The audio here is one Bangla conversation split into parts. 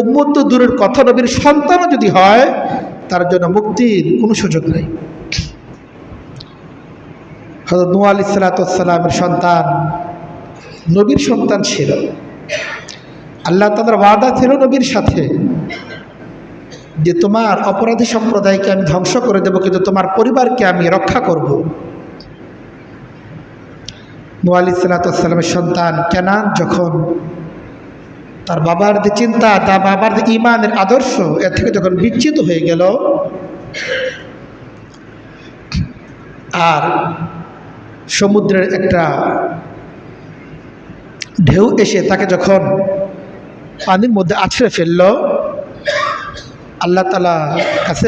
উম্মত তো দূরের কথা, নবীর সন্তানও যদি হয় তার জন্য মুক্তির কোনো সুযোগ নেই। হযরত নূহ আলাইহিস সালামের সন্তান নবীর সন্তান ছিল। আল্লাহ তাআলার ওয়াদা ছিল নবীর সাথে যে তোমার অপরাধী সম্প্রদায়কে আমি ধ্বংস করে দেব, কিন্তু তোমার পরিবারকে আমি রক্ষা করব। নূহ আলাইহিস সালামের সন্তান কেনান যখন তার বাবার যে চিন্তা, তার বাবার যে ঈমানের আদর্শ, এর থেকে যখন বিচ্যুত হয়ে গেল, আর সমুদ্রের একটা ঢেউ এসে তাকে যখন পানির মধ্যে আছড়ে ফেলল, আল্লাহ তাআলা কাছে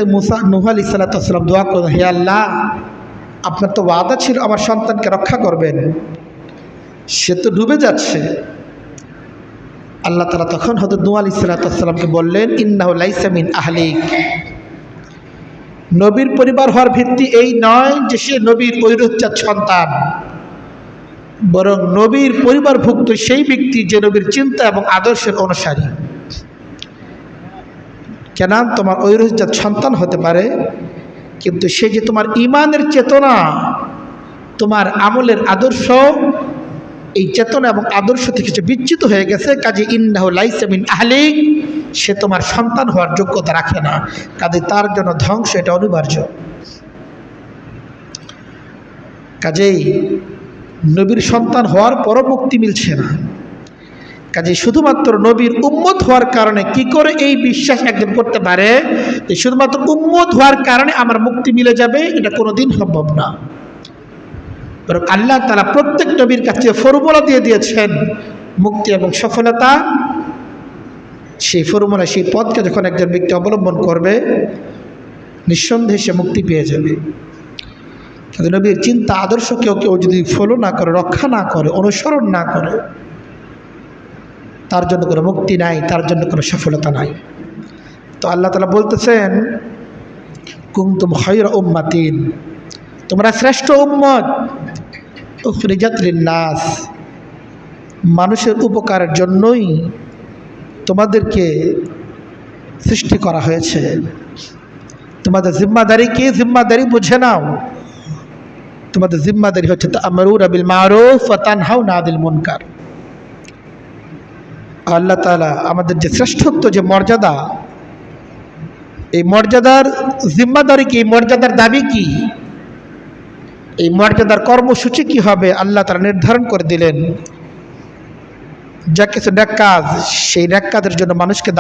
নূহ আলাইহিস সালাম দোয়া করলেন, হে আল্লাহ, আপনার তো ওয়াদা ছিল আমার সন্তানকে রক্ষা করবেন, সে তো ডুবে যাচ্ছে। আল্লাহ তাআলা তখন হযরত নূহ আলাইহিস সালামকে বললেন, ইন্নাহু লাইসা মিন আহলিক, নবীর পরিবার হওয়ার ভিত্তি এই নয় যে সে নবীর ঐরুচ্চার সন্তান, বরং নবীর পরিবারভুক্ত সেই ব্যক্তি যে নবীর চিন্তা এবং আদর্শের অনুসারী। কেন তোমার ঐরুচ্চার সন্তান হতে পারে, কিন্তু সে যে তোমার ঈমানের চেতনা, তোমার আমলের আদর্শ, এই চেতনা এবং আদর্শ থেকে সে বিচ্যুত হয়ে গেছে, কাজে ইন্নাহু লাইসা মিন আহলিক, সে তোমার সন্তান হওয়ার যোগ্যতা রাখে না, কাজে তার জন্য ধ্বংস এটা অনিবার্য। কাজেই নবীর সন্তান হওয়ার পরও মুক্তি মিলছে না। কাজে শুধুমাত্র নবীর উম্মত হওয়ার কারণে কি করে এই বিশ্বাস একজন করতে পারে যে শুধুমাত্র উম্মত হওয়ার কারণে আমার মুক্তি মিলে যাবে, এটা কোনোদিন সম্ভব না। বরং আল্লাহ তাআলা প্রত্যেক নবীর কাছে ফর্মুলা দিয়ে দিয়েছেন মুক্তি এবং সফলতা। সেই ফর্মুলা, সেই পথকে যখন একজন ব্যক্তি অবলম্বন করবে, নিঃসন্দেহে সে মুক্তি পেয়ে যাবে। নবীর চিন্তা আদর্শ কেউ যদি ফলো না করে, রক্ষা না করে, অনুসরণ না করে, তার জন্য কোনো মুক্তি নাই, তার জন্য কোনো সফলতা নাই। তো আল্লাহ তাআলা বলতেছেন, কুনতুম খায়রা উম্মাতিন, তোমরা শ্রেষ্ঠ উম্মত, উখরিজাত লিন্নাস, মানুষের উপকারের জন্যই তোমাদেরকে সৃষ্টি করা হয়েছে। তোমাদের জিম্মাদারি কি? জিম্মাদারি বুঝে নাও। তোমাদের জিম্মাদারি হচ্ছে তা'মুরুনা বিল মারুফ ওয়া তানহাউনা আনিল মুনকার। আল্লাহ তাআলা আমাদের যে শ্রেষ্ঠত্ব, যে মর্যাদা, এই মর্যাদার জিম্মাদারি কি, মর্যাদার দাবি কি, এই মর্যাদার কর্মসূচি কি হবে, আল্লাহ তাআলা নির্ধারণ করে দিলেন। যা কিছু নেক কাজ, সেই নেক কাজের জন্য মানুষকে